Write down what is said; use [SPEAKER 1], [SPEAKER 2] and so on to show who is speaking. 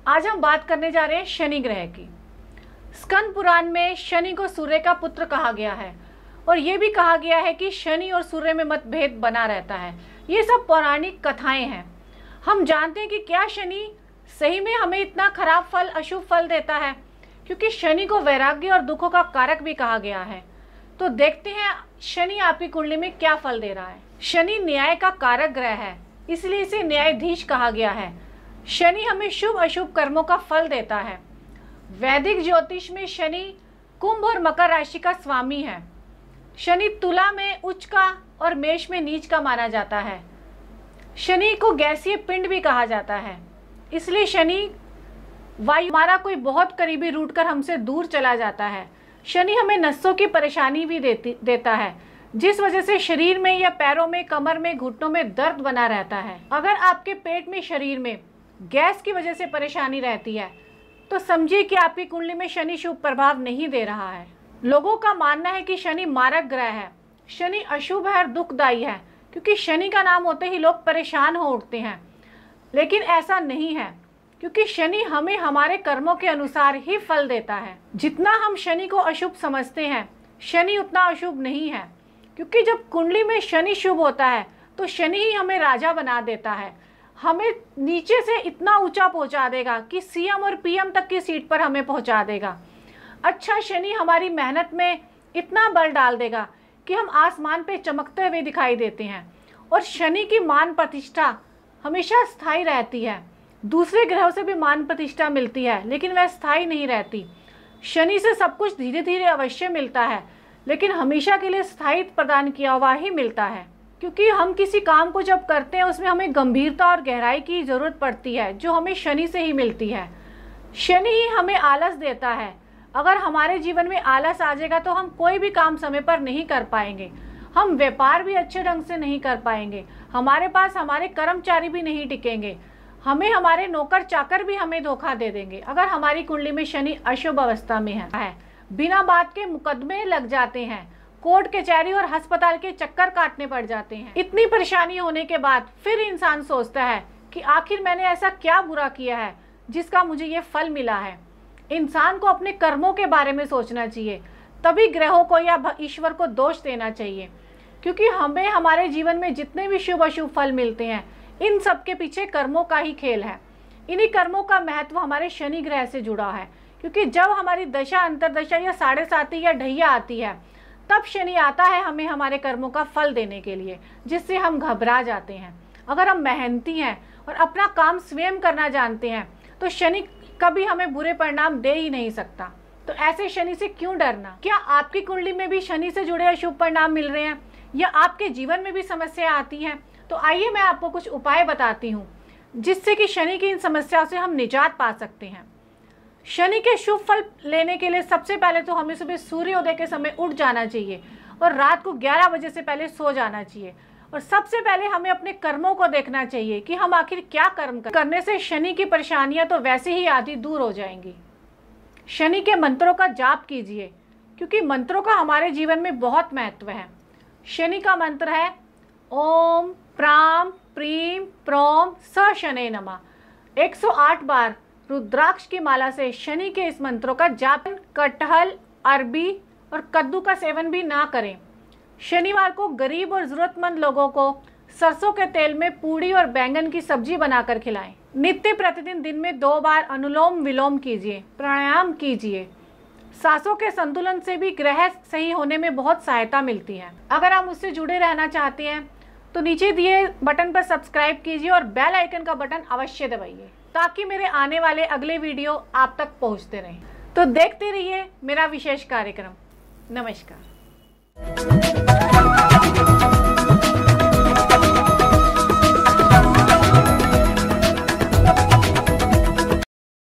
[SPEAKER 1] आज हम बात करने जा रहे हैं शनि ग्रह की। स्कंद पुराण में शनि को सूर्य का पुत्र कहा गया है और ये भी कहा गया है कि शनि और सूर्य में मतभेद बना रहता है। ये सब पौराणिक कथाएं हैं। हम जानते हैं कि क्या शनि सही में हमें इतना खराब फल, अशुभ फल देता है, क्योंकि शनि को वैराग्य और दुखों का कारक भी कहा गया है। तो देखते हैं शनि आपकी कुंडली में क्या फल दे रहा है। शनि न्याय का कारक ग्रह है, इसलिए इसे न्यायाधीश कहा गया है। शनि हमें शुभ अशुभ कर्मों का फल देता है। वैदिक ज्योतिष में शनि कुंभ और मकर राशि का स्वामी है। शनि तुला में उच्च का और मेष में नीच का माना जाता है। शनि को गैसीय पिंड भी कहा जाता है, इसलिए शनि वायु हमारा कोई बहुत करीबी रूट कर हमसे दूर चला जाता है। शनि हमें नसों की परेशानी भी देता है, जिस वजह से शरीर में या पैरों में, कमर में, घुटनों में दर्द बना रहता है। अगर आपके पेट में, शरीर में गैस की वजह से परेशानी रहती है तो समझिए कि आपकी कुंडली में शनि शुभ प्रभाव नहीं दे रहा है। लोगों का मानना है कि शनि मारक ग्रह है, शनि अशुभ है और दुखदायी है, क्योंकि शनि का नाम होते ही लोग परेशान हो उठते हैं। लेकिन ऐसा नहीं है, क्योंकि शनि हमें हमारे कर्मों के अनुसार ही फल देता है। जितना हम शनि को अशुभ समझते हैं, शनि उतना अशुभ नहीं है, क्योंकि जब कुंडली में शनि शुभ होता है तो शनि ही हमें राजा बना देता है। हमें नीचे से इतना ऊंचा पहुंचा देगा कि सीएम और पीएम तक की सीट पर हमें पहुंचा देगा। अच्छा, शनि हमारी मेहनत में इतना बल डाल देगा कि हम आसमान पे चमकते हुए दिखाई देते हैं। और शनि की मान प्रतिष्ठा हमेशा स्थायी रहती है। दूसरे ग्रहों से भी मान प्रतिष्ठा मिलती है, लेकिन वह स्थायी नहीं रहती। शनि से सब कुछ धीरे धीरे अवश्य मिलता है, लेकिन हमेशा के लिए स्थायित्व प्रदान किया हुआ ही मिलता है। क्योंकि हम किसी काम को जब करते हैं उसमें हमें गंभीरता और गहराई की जरूरत पड़ती है, जो हमें शनि से ही मिलती है। शनि ही हमें आलस देता है। अगर हमारे जीवन में आलस आ जाएगा तो हम कोई भी काम समय पर नहीं कर पाएंगे, हम व्यापार भी अच्छे ढंग से नहीं कर पाएंगे, हमारे पास हमारे कर्मचारी भी नहीं टिकेंगे, हमें हमारे नौकर चाकर भी हमें धोखा दे देंगे। अगर हमारी कुंडली में शनि अशुभ अवस्था में है, बिना बात के मुकदमे लग जाते हैं, कोर्ट कचहरी और अस्पताल के चक्कर काटने पड़ जाते हैं। इतनी परेशानी होने के बाद फिर इंसान सोचता है कि आखिर मैंने ऐसा क्या बुरा किया है जिसका मुझे ये फल मिला है। इंसान को अपने कर्मों के बारे में सोचना चाहिए, तभी ग्रहों को या ईश्वर को दोष देना चाहिए। क्योंकि हमें हमारे जीवन में जितने भी शुभ अशुभ फल मिलते हैं, इन सब के पीछे कर्मों का ही खेल है। इन्हीं कर्मों का महत्व हमारे शनि ग्रह से जुड़ा है, क्योंकि जब हमारी दशा, अंतरदशा या 7.5 या ढैया आती है, तब शनि आता है हमें हमारे कर्मों का फल देने के लिए, जिससे हम घबरा जाते हैं। अगर हम मेहनती हैं और अपना काम स्वयं करना जानते हैं तो शनि कभी हमें बुरे परिणाम दे ही नहीं सकता। तो ऐसे शनि से क्यों डरना? क्या आपकी कुंडली में भी शनि से जुड़े अशुभ परिणाम मिल रहे हैं या आपके जीवन में भी समस्या आती हैं? तो आइए मैं आपको कुछ उपाय बताती हूँ जिससे कि शनि की इन समस्याओं से हम निजात पा सकते हैं। शनि के शुभ फल लेने के लिए सबसे पहले तो हमें सुबह सूर्योदय के समय उठ जाना चाहिए और रात को 11 बजे से पहले सो जाना चाहिए। और सबसे पहले हमें अपने कर्मों को देखना चाहिए कि हम आखिर क्या कर्म करने से शनि की परेशानियां तो वैसे ही आधी दूर हो जाएंगी। शनि के मंत्रों का जाप कीजिए, क्योंकि मंत्रों का हमारे जीवन में बहुत महत्व है। शनि का मंत्र है ओम प्राम प्रीम प्रोम स शने नमः। 108 बार रुद्राक्ष की माला से शनि के इस मंत्रों का जाप। कटहल, अरबी और कद्दू का सेवन भी ना करें। शनिवार को गरीब और जरूरतमंद लोगों को सरसों के तेल में पूड़ी और बैंगन की सब्जी बनाकर खिलाएं। नित्य प्रतिदिन दिन में 2 बार अनुलोम विलोम कीजिए, प्राणायाम कीजिए। सांसों के संतुलन से भी ग्रह सही होने में बहुत सहायता मिलती है। अगर आप मुझसे जुड़े रहना चाहते हैं तो नीचे दिए बटन पर सब्सक्राइब कीजिए और बेल आइकन का बटन अवश्य दबाइए, ताकि मेरे आने वाले अगले वीडियो आप तक पहुंचते रहें। तो देखते रहिए मेरा विशेष कार्यक्रम। नमस्कार।